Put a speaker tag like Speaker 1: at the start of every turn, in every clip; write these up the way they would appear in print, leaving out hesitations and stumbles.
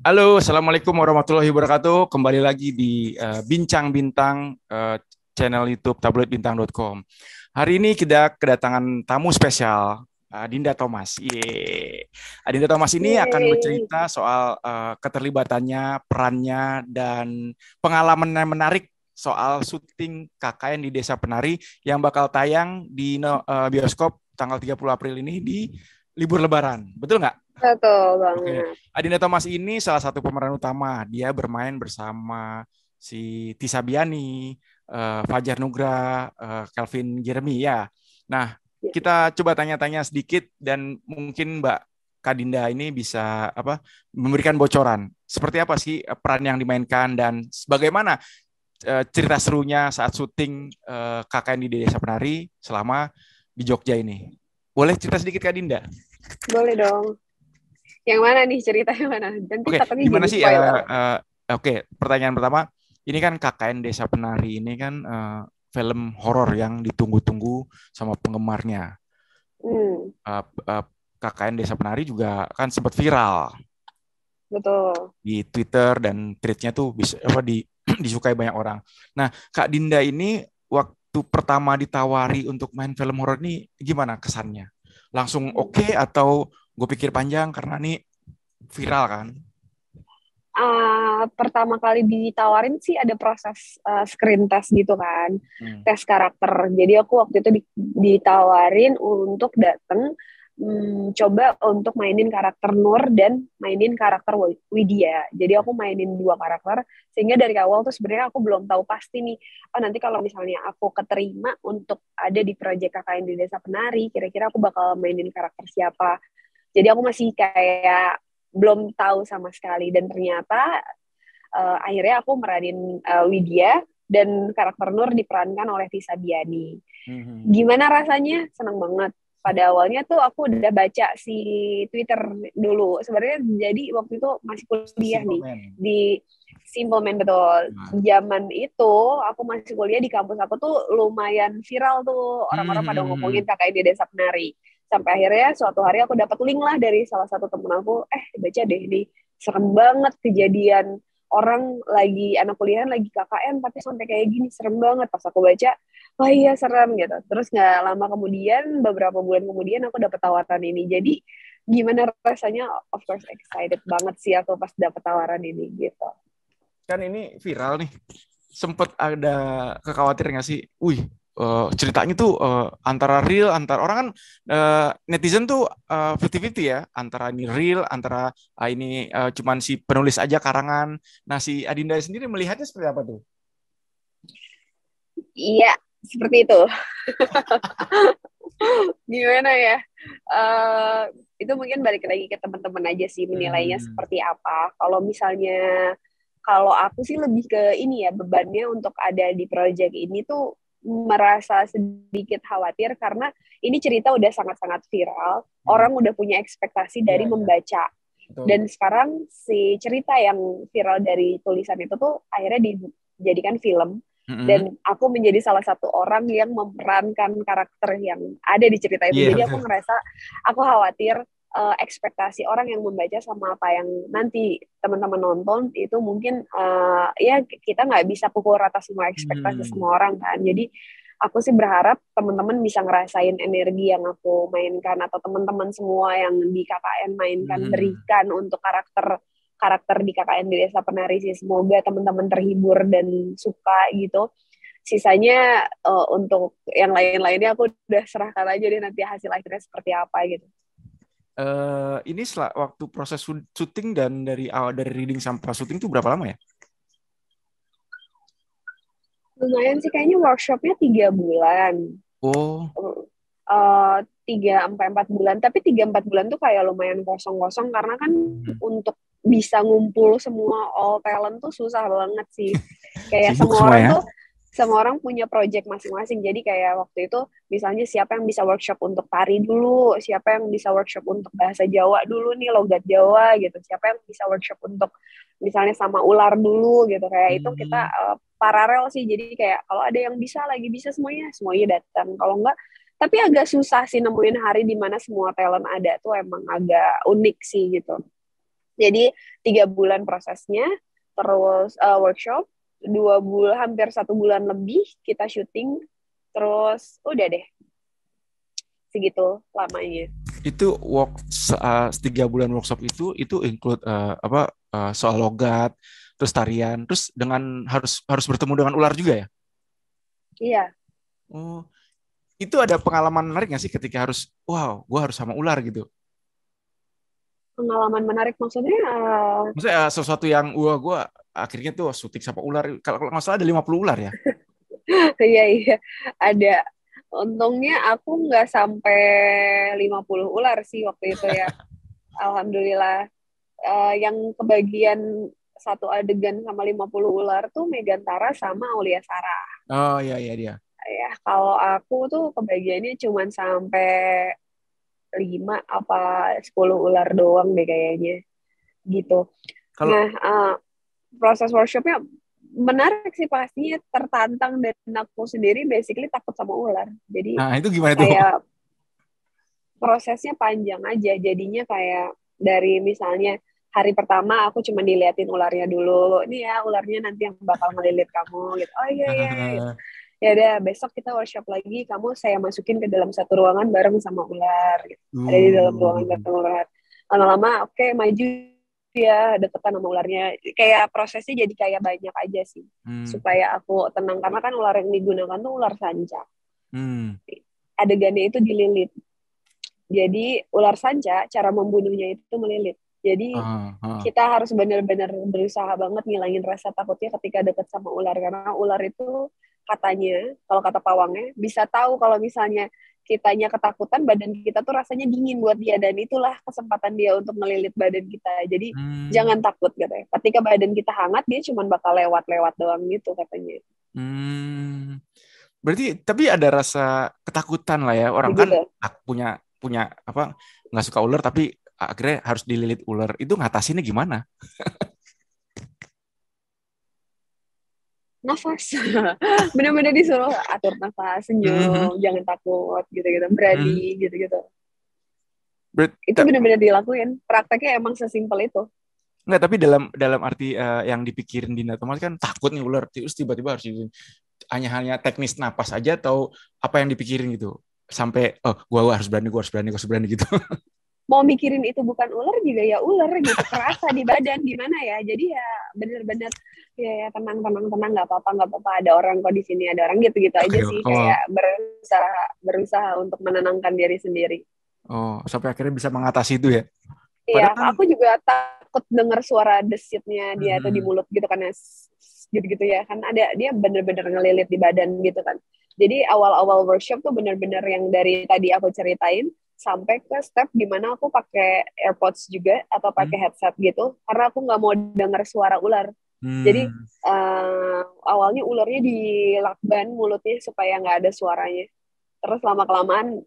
Speaker 1: Halo, Assalamualaikum warahmatullahi wabarakatuh. Kembali lagi di Bincang Bintang, channel YouTube tabloidbintang.com. Hari ini kita kedatangan tamu spesial, Adinda Thomas. Yeay. Adinda Thomas ini akan
Speaker 2: Yeay.
Speaker 1: bercerita soal keterlibatannya, perannya, dan pengalaman yang menarik soal syuting KKN di Desa Penari yang bakal tayang di bioskop tanggal 30 April ini di libur Lebaran. Betul nggak?
Speaker 2: Betul
Speaker 1: Oke,
Speaker 2: banget.
Speaker 1: Adinda Thomas ini salah satu pemeran utama. Dia bermain bersama si Tisa Biani, Fajar Nugra, Calvin Jeremy ya. Nah,
Speaker 2: Ya.
Speaker 1: kita coba tanya-tanya sedikit dan mungkin Mbak Kadinda ini bisa memberikan bocoran. Seperti apa sih peran yang dimainkan dan bagaimana cerita serunya saat syuting KKN di Desa Penari selama di Jogja ini. Boleh cerita sedikit Kak Dinda?
Speaker 2: Boleh dong. Yang mana nih ceritanya mana? Nanti
Speaker 1: Oke,
Speaker 2: takutnya
Speaker 1: gimana
Speaker 2: jadi
Speaker 1: sih?
Speaker 2: spoiler.
Speaker 1: Oke, pertanyaan pertama, ini kan KKN Desa Penari ini kan film horor yang ditunggu-tunggu sama penggemarnya.
Speaker 2: Hmm,
Speaker 1: Uh, uh, KKN Desa Penari juga kan sempat viral
Speaker 2: betul.
Speaker 1: di Twitter dan tweetnya tuh bisa disukai banyak orang. Nah, Kak Dinda ini waktu pertama ditawari untuk main film horor ini gimana kesannya? Langsung oke atau gue pikir panjang karena ini viral kan?
Speaker 2: Pertama kali ditawarin sih ada proses screen test gitu kan,
Speaker 1: Hmm.
Speaker 2: tes karakter. Jadi aku waktu itu ditawarin untuk datang coba untuk mainin karakter Nur dan mainin karakter Widya. Jadi aku mainin dua karakter sehingga dari awal tuh sebenarnya aku belum tahu pasti nih. Oh nanti kalau misalnya aku keterima untuk ada di proyek KKN di Desa Penari, kira-kira aku bakal mainin karakter siapa. Jadi aku masih kayak belum tahu sama sekali dan ternyata akhirnya aku meranin Widya dan karakter Nur diperankan oleh Tisa Biani.
Speaker 1: Hmm.
Speaker 2: Gimana rasanya? Senang banget. Pada awalnya tuh aku udah baca si Twitter dulu. Sebenarnya jadi waktu itu masih kuliah
Speaker 1: Simple
Speaker 2: nih
Speaker 1: Man.
Speaker 2: di Simple Man betul.
Speaker 1: Nah.
Speaker 2: Zaman itu aku masih kuliah di kampus aku tuh lumayan viral tuh orang-orang pada ngomongin
Speaker 1: Hmm.
Speaker 2: kakak di Desa Penari. Sampai akhirnya suatu hari aku dapat link lah dari salah satu temen aku, baca deh ini serem banget kejadian orang lagi anak kuliahan lagi KKN tapi sampai kayak gini serem banget. Pas aku baca, wah iya serem gitu. Terus nggak lama kemudian, beberapa bulan kemudian aku dapat tawaran ini. Jadi gimana rasanya? Of course excited banget sih aku pas dapat tawaran ini gitu.
Speaker 1: Kan ini viral nih. Sempet ada kekhawatiran nggak sih? Ceritanya tuh antara real, antara orang kan netizen tuh 50-50 ya, antara ini real, antara ini cuman si penulis aja karangan. Nah, si Adinda sendiri melihatnya seperti apa tuh?
Speaker 2: Iya, seperti itu. Gimana ya? Uh, itu mungkin balik lagi ke teman-teman aja sih menilainya
Speaker 1: Hmm.
Speaker 2: seperti apa. Kalau misalnya kalau aku sih lebih ke ini ya bebannya untuk ada di project ini tuh merasa sedikit khawatir karena ini cerita udah sangat-sangat viral,
Speaker 1: Hmm.
Speaker 2: orang udah punya ekspektasi
Speaker 1: Iya,
Speaker 2: dari
Speaker 1: iya,
Speaker 2: membaca.
Speaker 1: betul.
Speaker 2: Dan sekarang si cerita yang viral dari tulisan itu tuh akhirnya dijadikan film
Speaker 1: Hmm.
Speaker 2: dan aku menjadi salah satu orang yang memerankan karakter yang ada di cerita itu.
Speaker 1: Iya,
Speaker 2: Jadi aku
Speaker 1: betul.
Speaker 2: ngerasa aku khawatir ekspektasi orang yang membaca sama apa yang nanti teman-teman nonton itu mungkin ya kita nggak bisa pukul rata semua ekspektasi
Speaker 1: Hmm.
Speaker 2: semua orang kan. Jadi aku sih berharap teman-teman bisa ngerasain energi yang aku mainkan atau teman-teman semua yang di KKN mainkan
Speaker 1: Hmm.
Speaker 2: berikan untuk karakter karakter di KKN di Desa Penari sih. Semoga teman-teman terhibur dan suka gitu. Sisanya untuk yang lain-lainnya aku udah serahkan aja deh nanti hasil akhirnya seperti apa gitu.
Speaker 1: Ini waktu proses syuting dan dari awal dari reading sampai syuting itu berapa lama ya?
Speaker 2: Lumayan sih kayaknya workshopnya 3 bulan.
Speaker 1: Oh.
Speaker 2: 3 sampai 4 bulan, tapi 3-4 bulan tuh kayak lumayan kosong-kosong karena kan
Speaker 1: Hmm.
Speaker 2: untuk bisa ngumpul semua all talent tuh susah banget sih. Kayak
Speaker 1: Sibuk semua ya.
Speaker 2: semua orang punya project masing-masing. Jadi kayak waktu itu misalnya siapa yang bisa workshop untuk tari dulu, siapa yang bisa workshop untuk bahasa Jawa dulu nih, logat Jawa gitu. Siapa yang bisa workshop untuk misalnya sama ular dulu gitu. Kayak itu kita
Speaker 1: Hmm.
Speaker 2: paralel sih. Jadi kayak kalau ada yang bisa lagi bisa semuanya datang. Kalau enggak tapi agak susah sih nemuin hari di mana semua talent ada tuh emang agak unik sih gitu. Jadi 3 bulan prosesnya, terus workshop, 2 bulan, hampir 1 bulan lebih kita syuting, terus udah deh, segitu lamanya.
Speaker 1: Itu 3 bulan workshop itu include soal logat, terus tarian, terus dengan harus bertemu dengan ular juga ya?
Speaker 2: Iya.
Speaker 1: Oh, itu ada pengalaman menarik nggak sih ketika wow, gue harus sama ular gitu?
Speaker 2: Pengalaman menarik maksudnya
Speaker 1: Maksudnya sesuatu yang, wah, gue akhirnya tuh syuting sama ular. Kalau nggak salah ada 50 ular ya?
Speaker 2: iya iya ada. Untungnya aku nggak sampai 50 ular sih waktu itu ya. Alhamdulillah. Yang kebagian satu adegan sama 50 ular tuh Megantara sama Aulia Sarah.
Speaker 1: Oh iya iya dia.
Speaker 2: Ya, kalau aku tuh kebagiannya cuma sampai 5 apa 10 ular doang deh kayaknya gitu.
Speaker 1: Kalau
Speaker 2: Nah, proses workshopnya menarik sih, pastinya tertantang, dan aku sendiri basically takut sama ular. Jadi
Speaker 1: nah itu gimana tuh?
Speaker 2: kayak prosesnya panjang aja, jadinya kayak dari misalnya hari pertama aku cuma diliatin ularnya dulu, ini ya ularnya nanti yang bakal ngelilit kamu gitu. Oh iya iya gitu. Ya udah, besok kita workshop lagi, kamu saya masukin ke dalam satu ruangan bareng sama ular gitu. Ada di dalam ruangan bareng ular. Lama-lama oke, maju ya, deketan sama ularnya. Kayak prosesnya jadi kayak banyak aja sih. Supaya aku tenang, karena kan ular yang digunakan tuh ular sanca. Adegannya itu dililit. Jadi ular sanca cara membunuhnya itu melilit. Jadi kita harus benar-benar berusaha banget ngilangin rasa takutnya ketika deket sama ular, karena ular itu katanya, kalau kata pawangnya, bisa tahu kalau misalnya kitanya ketakutan, badan kita tuh rasanya dingin buat dia, dan itulah kesempatan dia untuk melilit badan kita. Jadi jangan takut katanya. Ketika badan kita hangat, dia cuma bakal lewat-lewat doang gitu katanya.
Speaker 1: Berarti tapi ada rasa ketakutan lah ya, orang kan
Speaker 2: Begitu.
Speaker 1: punya apa, nggak suka ular tapi akhirnya harus dililit ular, itu ngatasinnya gimana?
Speaker 2: Nafas. Benar-benar disuruh atur nafas, senyum, jangan takut gitu-gitu, berani gitu-gitu. Itu benar-benar dilakuin. Prakteknya emang sesimpel itu.
Speaker 1: Enggak, tapi dalam arti yang dipikirin Dinda Thomas kan takut nih ular, terus tiba-tiba harus hanya teknis napas aja, atau apa yang dipikirin gitu sampai gua harus berani gitu.
Speaker 2: Mau mikirin itu bukan ular juga ya ular gitu, kerasa di badan gimana ya. Jadi ya benar-benar ya tenang nggak apa-apa, ada orang kok di sini, ada orang gitu aja sih. Kayak berusaha untuk menenangkan diri sendiri.
Speaker 1: Sampai akhirnya bisa mengatasi itu ya.
Speaker 2: Iya, aku juga takut dengar suara desitnya dia tuh di mulut gitu kan, gitu ya kan, ada dia bener-bener ngelilit di badan gitu kan. Jadi awal-awal workshop tuh bener-bener yang dari tadi aku ceritain sampai ke step dimana aku pakai AirPods juga atau pakai headset gitu, karena aku nggak mau dengar suara ular. Jadi awalnya ularnya dilakban mulutnya supaya nggak ada suaranya. Terus lama-kelamaan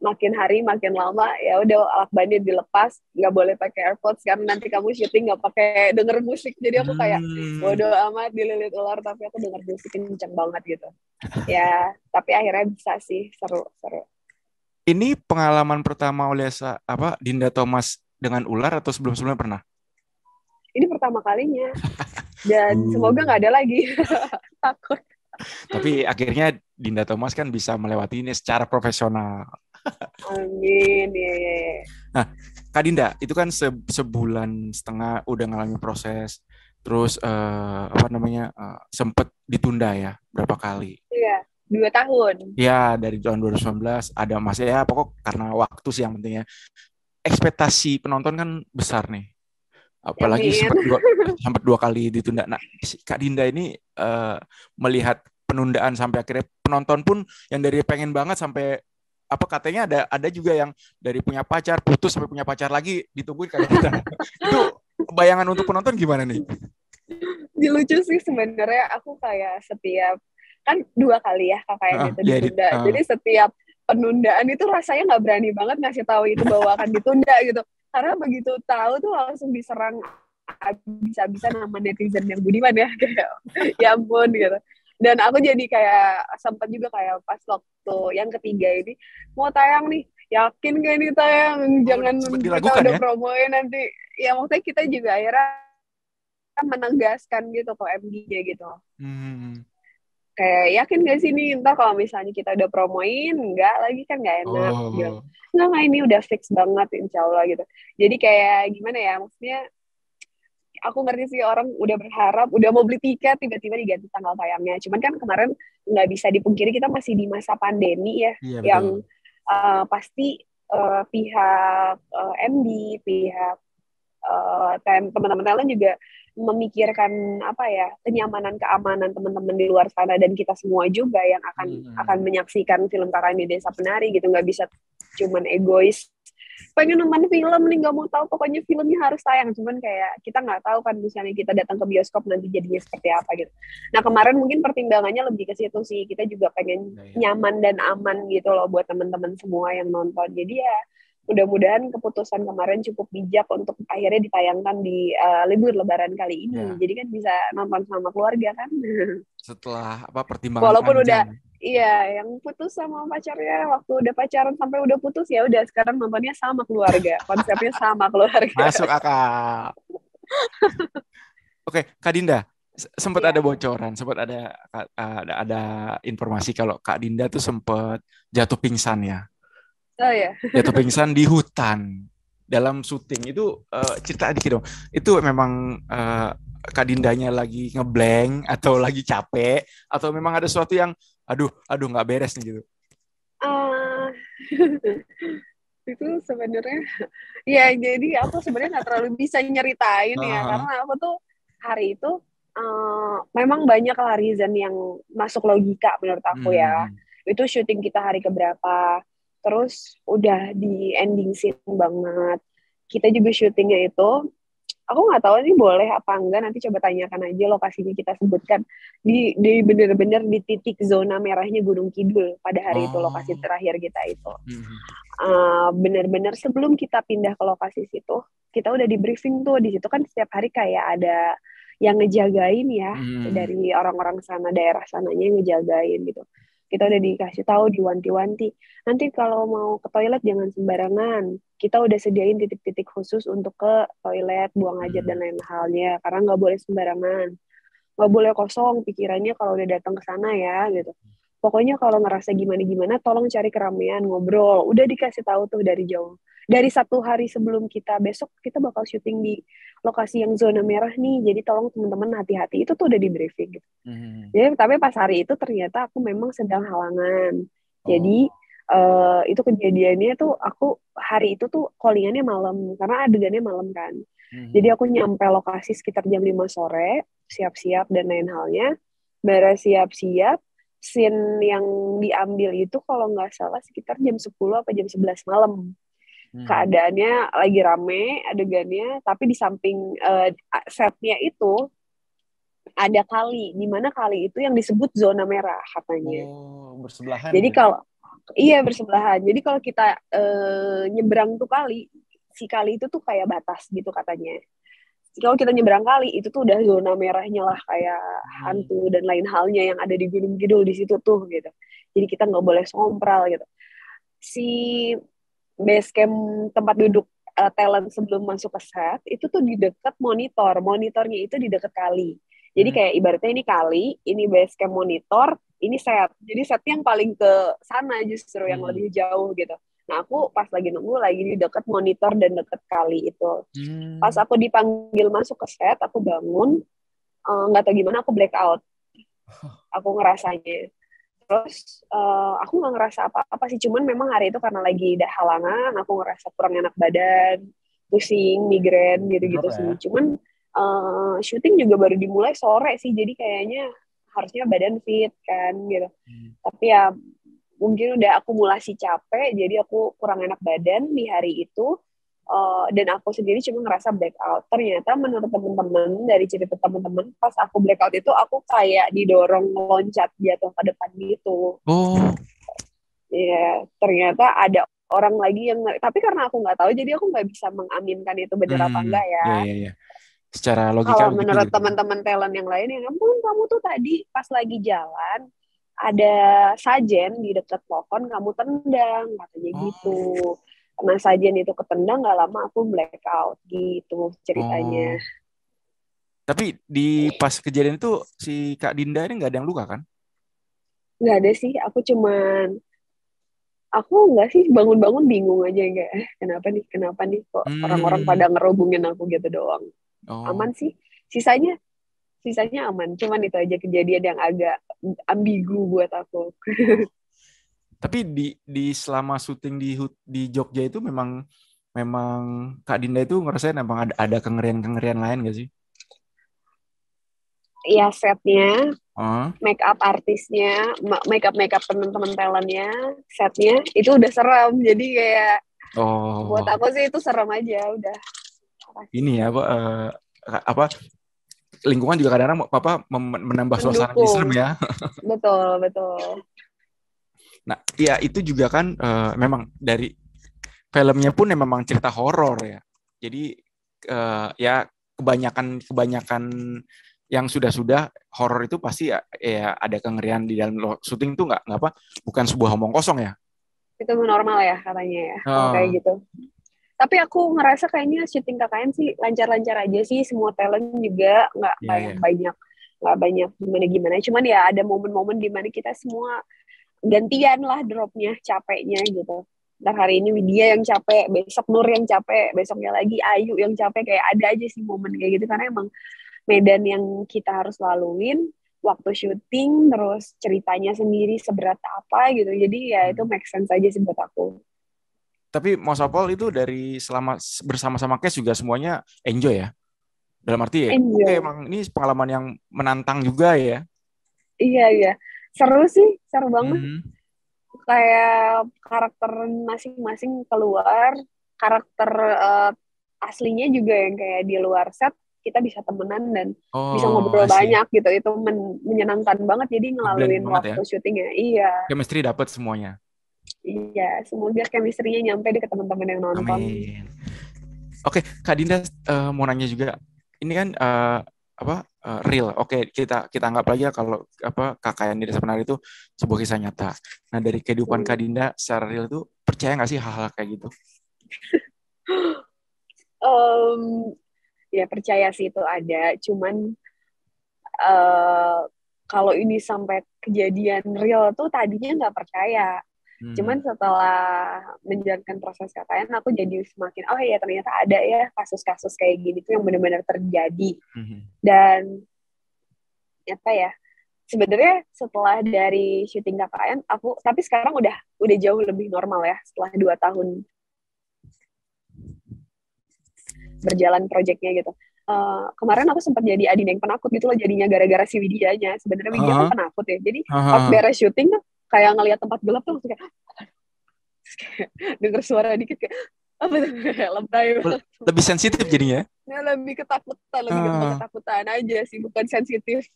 Speaker 2: makin hari makin lama ya udah lakbannya dilepas, nggak boleh pakai AirPods karena nanti kamu syuting nggak pakai denger musik. Jadi aku kayak bodo amat dililit ular tapi aku denger musik kenceng banget gitu ya. Tapi akhirnya bisa sih, seru.
Speaker 1: Ini pengalaman pertama oleh Dinda Thomas dengan ular atau sebelum-sebelumnya pernah?
Speaker 2: Ini pertama kalinya dan semoga nggak ada lagi. Takut.
Speaker 1: Tapi akhirnya Dinda Thomas kan bisa melewati ini secara profesional.
Speaker 2: Amin. Ya.
Speaker 1: Nah, Kak Dinda, itu kan sebulan setengah udah ngalamin proses, terus sempet ditunda ya berapa kali?
Speaker 2: Iya, 2 tahun.
Speaker 1: Ya, dari tahun 2019 ada masih ya, pokok karena waktu sih yang pentingnya. Ekspektasi penonton kan besar nih, apalagi sempat 2 kali ditunda. Nah, Kak Dinda ini melihat penundaan sampai akhirnya penonton pun yang dari pengen banget sampai katanya ada juga yang dari punya pacar putus sampai punya pacar lagi ditungguin Kak Dinda. Itu bayangan untuk penonton gimana nih?
Speaker 2: Lucu sih sebenarnya, aku kayak setiap kan 2 kali ya kakaknya itu ditunda. Jadi setiap penundaan itu rasanya nggak berani banget ngasih tahu itu bahwa akan ditunda gitu. Karena begitu tahu tuh langsung diserang habis-habisan sama netizen yang budiman ya, kayak ya ampun gitu. Dan aku jadi kayak sempat juga kayak pas waktu yang ketiga ini mau tayang nih, yakin gak nih tayang,
Speaker 1: Oh,
Speaker 2: jangan
Speaker 1: sempat
Speaker 2: kita
Speaker 1: diragukan
Speaker 2: udah
Speaker 1: ya?
Speaker 2: promoin nanti. Ya maksudnya kita juga akhirnya menegaskan gitu ke MD-nya gitu.
Speaker 1: Hmm.
Speaker 2: Kayak yakin gak sih nih, ntar kalau misalnya kita udah promoin, enggak lagi kan gak enak. Bilang,
Speaker 1: Oh.
Speaker 2: enggak, ini udah fix banget insya Allah gitu. Jadi kayak gimana ya, maksudnya aku ngerti sih orang udah berharap, udah mau beli tiket, tiba-tiba diganti tanggal tayangnya. Cuman kan kemarin nggak bisa dipungkiri kita masih di masa pandemi ya,
Speaker 1: Iya betul.
Speaker 2: yang pasti pihak MD, pihak teman-teman talent juga memikirkan apa ya, kenyamanan keamanan teman-teman di luar sana dan kita semua juga yang akan
Speaker 1: Hmm.
Speaker 2: menyaksikan film Kakak di Desa Penari gitu. Nggak bisa cuman egois pengen nonton film nih, nggak mau tahu pokoknya filmnya harus tayang. Cuman kayak kita nggak tahu kan misalnya kita datang ke bioskop nanti jadinya seperti apa gitu. Nah kemarin mungkin pertimbangannya lebih ke situ sih, kita juga pengen
Speaker 1: Ya, ya.
Speaker 2: nyaman dan aman gitu loh buat teman-teman semua yang nonton. Jadi ya mudah-mudahan keputusan kemarin cukup bijak untuk akhirnya ditayangkan di libur Lebaran kali ini.
Speaker 1: Ya.
Speaker 2: Jadi kan bisa nonton sama keluarga kan.
Speaker 1: Setelah apa pertimbangan
Speaker 2: Walaupun
Speaker 1: panjang.
Speaker 2: udah, iya, yang putus sama pacarnya waktu udah pacaran sampai udah putus ya udah sekarang nontonnya sama keluarga, konsepnya sama keluarga.
Speaker 1: Masuk akal. Oke, Kak Dinda, sempat ada
Speaker 2: Iya.
Speaker 1: bocoran, sempat ada informasi kalau Kak Dinda tuh sempat jatuh pingsan ya.
Speaker 2: Oh ya.
Speaker 1: Jatuh pingsan di hutan dalam syuting itu, cerita dikit dong. Itu memang Kak Dindanya lagi ngeblank atau lagi capek atau memang ada sesuatu yang aduh aduh nggak beres nih gitu.
Speaker 2: Ah, itu sebenarnya ya jadi aku sebenarnya nggak terlalu bisa nyeritain ya
Speaker 1: Heeh.
Speaker 2: karena aku tuh hari itu memang banyak lah reason yang masuk logika menurut aku ya.
Speaker 1: Hmm.
Speaker 2: Itu syuting kita hari keberapa, terus udah di ending scene banget. Kita juga syutingnya itu, aku nggak tahu nih boleh apa enggak, nanti coba tanyakan aja lokasinya kita sebutkan di bener-bener di titik zona merahnya Gunung Kidul pada hari itu, lokasi
Speaker 1: Oh.
Speaker 2: terakhir kita itu.
Speaker 1: Hmm.
Speaker 2: Bener-bener sebelum kita pindah ke lokasi situ, kita udah di briefing tuh. Di situ kan setiap hari kayak ada yang ngejagain ya,
Speaker 1: Hmm.
Speaker 2: dari orang-orang sana, daerah sananya yang ngejagain gitu. Kita udah dikasih tahu, diwanti-wanti, nanti kalau mau ke toilet jangan sembarangan, kita udah sediain titik-titik khusus untuk ke toilet, buang hajat dan
Speaker 1: Hmm.
Speaker 2: lain halnya, karena nggak boleh sembarangan, nggak boleh kosong pikirannya kalau udah datang ke sana ya gitu. Pokoknya kalau ngerasa gimana-gimana, tolong cari keramaian, ngobrol. Udah dikasih tahu tuh dari jauh. Dari 1 hari sebelum kita, besok kita bakal syuting di lokasi yang zona merah nih. Jadi tolong teman-teman hati-hati. Itu tuh udah di briefing gitu.
Speaker 1: Hmm.
Speaker 2: Jadi, tapi pas hari itu ternyata aku memang sedang halangan. Jadi
Speaker 1: Oh.
Speaker 2: itu kejadiannya tuh aku hari itu tuh callingannya malam. Karena adegannya malam kan. Jadi
Speaker 1: Hmm.
Speaker 2: aku nyampe lokasi sekitar jam 5 sore, siap-siap dan lain halnya. Beres siap-siap, scene yang diambil itu kalau nggak salah sekitar jam 10 apa jam 11 malam.
Speaker 1: Hmm.
Speaker 2: Keadaannya lagi rame adegannya, tapi di samping setnya itu ada kali, di mana kali itu yang disebut zona merah katanya.
Speaker 1: Oh, bersebelahan
Speaker 2: Jadi
Speaker 1: gitu.
Speaker 2: kalau iya bersebelahan. Jadi kalau kita nyebrang tuh kali, si kali itu tuh kayak batas gitu katanya. Kalau kita nyebrang kali itu tuh udah zona merahnya lah, kayak
Speaker 1: Hmm.
Speaker 2: hantu dan lain halnya yang ada di Gunung Kidul di situ tuh gitu. Jadi kita nggak boleh sompral gitu. Si base camp tempat duduk talent sebelum masuk ke set itu tuh di dekat monitornya itu di dekat kali. Jadi
Speaker 1: Hmm.
Speaker 2: kayak ibaratnya ini kali, ini base camp monitor, ini set. Jadi setnya yang paling ke sana justru yang
Speaker 1: Hmm.
Speaker 2: lebih jauh gitu. Nah aku pas lagi nunggu lagi di dekat monitor dan dekat kali itu. Pas
Speaker 1: Hmm.
Speaker 2: aku dipanggil masuk ke set, aku bangun, nggak tahu gimana aku black out. Aku ngerasanya. Terus aku nggak ngerasa apa-apa sih, cuman memang hari itu karena lagi ada halangan, aku ngerasa kurang enak badan, pusing, migrain
Speaker 1: Drop
Speaker 2: gitu-gitu
Speaker 1: lah
Speaker 2: sih.
Speaker 1: ya.
Speaker 2: Cuman syuting juga baru dimulai sore sih, jadi kayaknya harusnya badan fit kan gitu.
Speaker 1: Hmm.
Speaker 2: Tapi ya mungkin udah akumulasi capek, jadi aku kurang enak badan di hari itu. Dan aku sendiri cuma ngerasa blackout. Ternyata menurut teman-teman, dari cerita teman-teman, pas aku blackout itu aku kayak didorong loncat jatuh ke depan gitu.
Speaker 1: Oh.
Speaker 2: Ya, ternyata ada orang lagi yang, tapi karena aku nggak tahu, jadi aku nggak bisa mengaminkan itu bener apa
Speaker 1: Hmm.
Speaker 2: enggak ya.
Speaker 1: Ya, ya, ya. Secara logika
Speaker 2: Kalau
Speaker 1: begitu
Speaker 2: menurut
Speaker 1: gitu kan.
Speaker 2: teman-teman talent yang lain, yang ampun kamu tuh tadi pas lagi jalan, ada sajen di dekat pohon, kamu tendang, katanya gitu.
Speaker 1: Oh,
Speaker 2: Karena sajen itu ketendang, nggak lama aku blackout gitu ceritanya.
Speaker 1: oh. Tapi di pas kejadian itu si Kak Dinda ini nggak ada yang luka kan?
Speaker 2: Nggak ada sih, aku nggak sih bangun-bangun bingung aja kayak kenapa nih kok orang-orang pada
Speaker 1: Hmm.
Speaker 2: ngerubungin aku gitu doang. Aman
Speaker 1: Oh.
Speaker 2: sih, sisanya sisanya aman. Cuman itu aja kejadian yang agak ambigu buat aku.
Speaker 1: Oh. Tapi di selama syuting di Jogja itu memang memang Kak Dinda itu ngerasain emang ada kengerian-kengerian lain gak sih?
Speaker 2: Ya setnya,
Speaker 1: Oh.
Speaker 2: make up artisnya, make up teman-teman talentnya, setnya itu udah serem. Jadi kayak buat
Speaker 1: Oh.
Speaker 2: aku sih itu serem aja udah. Pasti
Speaker 1: Ini ya apa lingkungan juga kadang-kadang apa menambah suasana jadi serem
Speaker 2: mendukung.
Speaker 1: ya.
Speaker 2: Betul, betul.
Speaker 1: Nah, ya itu juga kan memang dari filmnya pun memang cerita horor ya. Jadi ya kebanyakan kebanyakan yang sudah horor itu pasti ya ada kengerian di dalam syuting tuh nggak apa bukan sebuah omong kosong ya.
Speaker 2: Itu normal ya katanya ya kalau kayak
Speaker 1: Oh,
Speaker 2: gitu. Tapi aku ngerasa kayaknya syuting KKN sih lancar-lancar aja sih, semua talent juga nggak
Speaker 1: iya
Speaker 2: yang
Speaker 1: ya.
Speaker 2: banyak, nggak banyak gimana-gimana. Cuman ya ada momen-momen di mana kita semua gantian lah dropnya, capeknya gitu. Ntar hari ini Widya yang capek, besok Nur yang capek, besoknya lagi Ayu yang capek, kayak ada aja sih momen kayak gitu karena emang medan yang kita harus laluin waktu syuting, terus ceritanya sendiri seberat apa gitu. Jadi ya itu
Speaker 1: Hmm.
Speaker 2: make sense aja sih buat aku.
Speaker 1: Tapi Mosapol itu dari selama bersama-sama cast juga semuanya enjoy ya. Dalam arti ya, oke
Speaker 2: Enjoy.
Speaker 1: emang ini pengalaman yang menantang juga ya.
Speaker 2: Iya, iya. Seru sih, seru banget.
Speaker 1: Hmm.
Speaker 2: Kayak karakter masing-masing keluar, karakter uh, aslinya juga yang kayak di luar set, kita bisa temenan dan bisa
Speaker 1: Oh,
Speaker 2: ngobrol
Speaker 1: asik.
Speaker 2: banyak gitu. Itu menyenangkan banget jadi
Speaker 1: Ngeblend
Speaker 2: ngelaluin
Speaker 1: banget ya.
Speaker 2: waktu syutingnya. Iya,
Speaker 1: Chemistry dapat semuanya.
Speaker 2: iya. Semoga chemistry-nya nyampe deh ke teman-teman yang nonton.
Speaker 1: Amin. Oke, Kak Dinda mau nanya juga. Ini kan apa real. Oke, kita kita anggap aja kalau apa kakak yang di Desa Penari itu sebuah kisah nyata. Nah, dari kehidupan Kak
Speaker 2: Hmm.
Speaker 1: Dinda secara real itu percaya nggak sih hal-hal kayak gitu?
Speaker 2: Um, ya percaya sih itu ada, cuman uh, kalau ini sampai kejadian real tuh tadinya nggak percaya. Cuman
Speaker 1: Hmm.
Speaker 2: setelah menjalankan proses KKN, aku jadi semakin, oh ya ternyata ada ya kasus-kasus kayak gini tuh yang benar-benar terjadi.
Speaker 1: Hmm.
Speaker 2: Dan apa ya, sebenarnya setelah dari syuting KKN, tapi sekarang udah jauh lebih normal ya setelah 2 tahun berjalan proyeknya gitu. Kemarin aku sempat jadi Adin yang penakut gitu loh jadinya gara-gara si Widianya. Sebenarnya Widya kan
Speaker 1: Hah?
Speaker 2: penakut ya. Jadi pas
Speaker 1: Hah?
Speaker 2: beres syuting tuh kayak ngelihat tempat gelap tuh langsung kayak denger suara dikit kayak apa tuh lebay banget.
Speaker 1: Lebih sensitif jadinya.
Speaker 2: Nah, lebih gampang
Speaker 1: Hah.
Speaker 2: ketakutan aja sih, bukan sensitif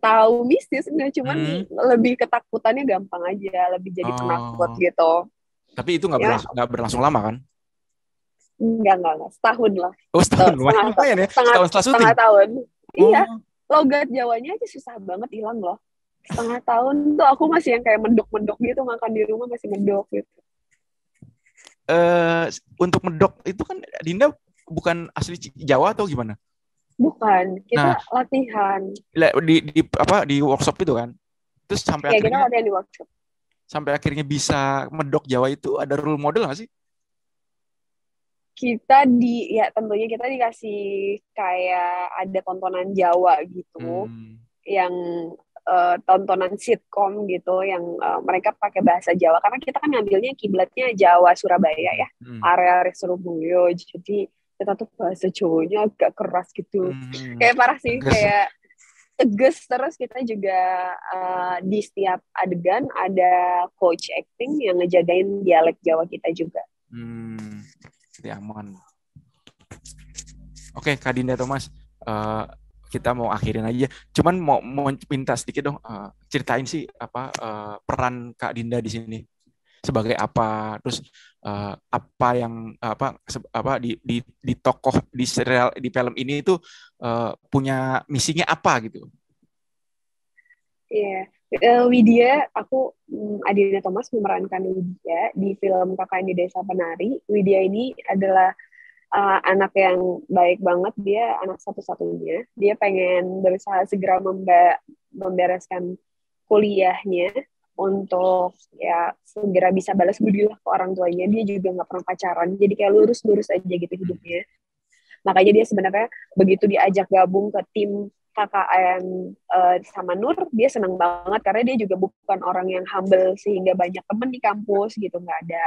Speaker 2: tahu mistis enggak, cuman
Speaker 1: Hmm.
Speaker 2: lebih ketakutannya gampang aja, lebih jadi penakut
Speaker 1: Oh,
Speaker 2: gitu.
Speaker 1: tapi itu
Speaker 2: Ya,
Speaker 1: nggak berlangsung lama kan?
Speaker 2: enggak, setahun lah.
Speaker 1: Oh, setahun
Speaker 2: Setengah
Speaker 1: lumayan ya.
Speaker 2: setengah
Speaker 1: Setahun setelah
Speaker 2: setengah
Speaker 1: syuting.
Speaker 2: tahun. Iya,
Speaker 1: Oh,
Speaker 2: logat Jawanya aja susah banget hilang loh. Setengah tahun tuh aku masih yang kayak mendok-mendok gitu, makan di rumah masih mendok gitu.
Speaker 1: eh untuk medok itu kan Dinda bukan asli Jawa atau gimana?
Speaker 2: Bukan, kita
Speaker 1: Nah,
Speaker 2: latihan.
Speaker 1: di apa di workshop itu kan. Terus
Speaker 2: Ya kita latihan di workshop.
Speaker 1: sampai akhirnya bisa medok Jawa itu ada role model nggak sih?
Speaker 2: Kita ya tentunya kita dikasih kayak ada tontonan Jawa gitu,
Speaker 1: Hmm.
Speaker 2: yang tontonan sitkom gitu yang mereka pakai bahasa Jawa karena kita kan ngambilnya kiblatnya Jawa Surabaya ya,
Speaker 1: Hmm.
Speaker 2: area Surabaya, jadi kita tuh bahasa Jawanya agak keras gitu,
Speaker 1: Hmm.
Speaker 2: kayak parah sih,
Speaker 1: Tegas.
Speaker 2: kayak tegas. Terus kita juga di setiap adegan ada coach acting yang ngejagain dialek Jawa kita juga.
Speaker 1: Hmm. Jadi aman. Oke, Kak Dinda Thomas, eh, kita mau akhirin aja. Cuman mau minta sedikit dong, ceritain sih apa peran Kak Dinda di sini sebagai apa, terus apa yang apa di tokoh di serial di film ini itu punya misinya apa gitu.
Speaker 2: Iya. Widya, Adina Thomas memerankan Widya di film KKN di Desa Penari. Widya ini adalah anak yang baik banget. Dia anak satu-satunya. Dia pengen berusaha segera membereskan kuliahnya untuk ya segera bisa balas budi lah ke orang tuanya. Dia juga nggak pernah pacaran, jadi kayak lurus-lurus aja gitu hidupnya. Makanya dia sebenarnya begitu diajak gabung ke tim KKN sama Nur, dia senang banget karena dia juga bukan orang yang humble sehingga banyak temen di kampus gitu, nggak ada.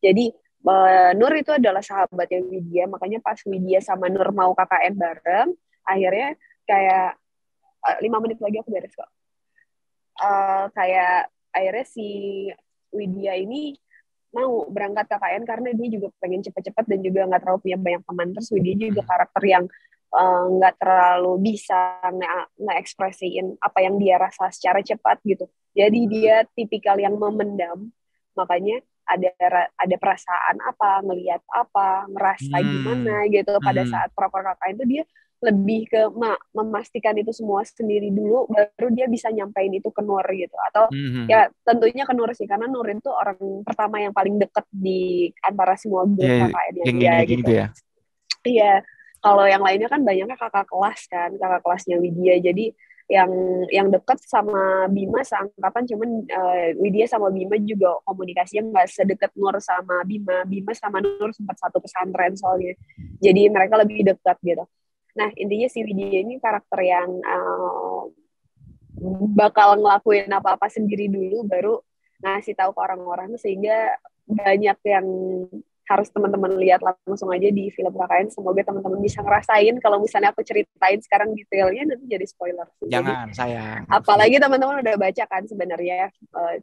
Speaker 2: Jadi Nur itu adalah sahabatnya Widya, makanya pas Widya sama Nur mau KKN bareng, akhirnya kayak 5 menit lagi aku beres kok. Kayak akhirnya si Widya ini mau berangkat KKN karena dia juga pengen cepet-cepet dan juga nggak terlalu punya banyak teman. Terus Widya juga karakter yang nggak terlalu bisa nge-ekspresiin apa yang dia rasa secara cepat gitu. Jadi dia tipikal yang memendam, makanya ada perasaan apa, ngelihat apa, ngerasa gimana gitu pada saat proper KKN itu dia lebih ke memastikan itu semua sendiri dulu, baru dia bisa nyampein itu ke Nur gitu. Atau ya tentunya ke Nur sih, karena Nur itu orang pertama yang paling deket di antara semua grup KKN yang dia gitu.
Speaker 1: Ya.
Speaker 2: Iya, kalau yang lainnya kan banyaknya kakak kelas kan, kakak kelasnya Widya. Jadi yang deket sama Bima seangkatan, cuman Widya sama Bima juga komunikasinya nggak sedekat Nur sama Bima. Bima sama Nur sempat satu pesantren soalnya, jadi mereka lebih dekat gitu. Nah, intinya si Widya ini karakter yang bakal ngelakuin apa-apa sendiri dulu, baru ngasih tahu ke orang-orang, sehingga banyak yang harus teman-teman lihat langsung aja di film KKN. Semoga teman-teman bisa ngerasain. Kalau misalnya aku ceritain sekarang detailnya, nanti jadi spoiler.
Speaker 1: Jangan, sayang.
Speaker 2: Apalagi teman-teman udah baca kan sebenarnya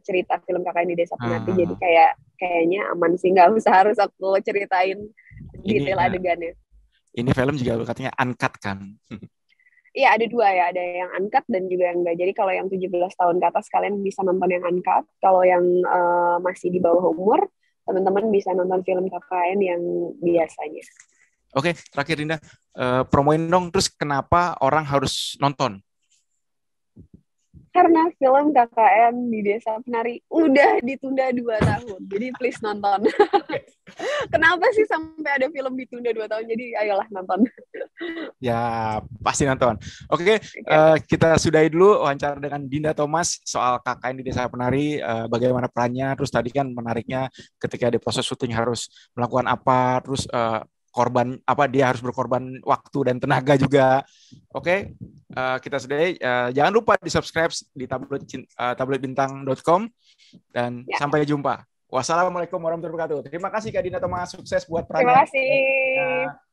Speaker 2: cerita film KKN di Desa Penari. Jadi kayaknya aman sih, nggak usah harus aku ceritain detail adegannya.
Speaker 1: Ini film juga katanya uncut kan?
Speaker 2: Iya, ada dua ya, ada yang uncut dan juga yang enggak. Jadi kalau yang 17 tahun ke atas kalian bisa nonton yang uncut. Kalau yang masih di bawah umur, teman-teman bisa nonton film KKN yang biasanya.
Speaker 1: Oke, terakhir Dinda, promoin dong, terus kenapa orang harus nonton?
Speaker 2: Karena film KKN di Desa Penari udah ditunda 2 tahun. Jadi please nonton. Kenapa sih sampai ada film ditunda 2 tahun? Jadi ayolah nonton.
Speaker 1: Ya, pasti nonton. Oke. Kita sudahi dulu wawancara dengan Dinda Thomas soal KKN di Desa Penari, bagaimana perannya, terus tadi kan menariknya ketika di proses syuting harus melakukan apa, terus korban apa, dia harus berkorban waktu dan tenaga juga. Oke. Kita sudahi. Jangan lupa di subscribe di tabloidbintang.com dan sampai jumpa. Wassalamualaikum warahmatullahi wabarakatuh. Terima kasih Kak Dinda Thomas, sukses buat perannya.
Speaker 2: Terima kasih.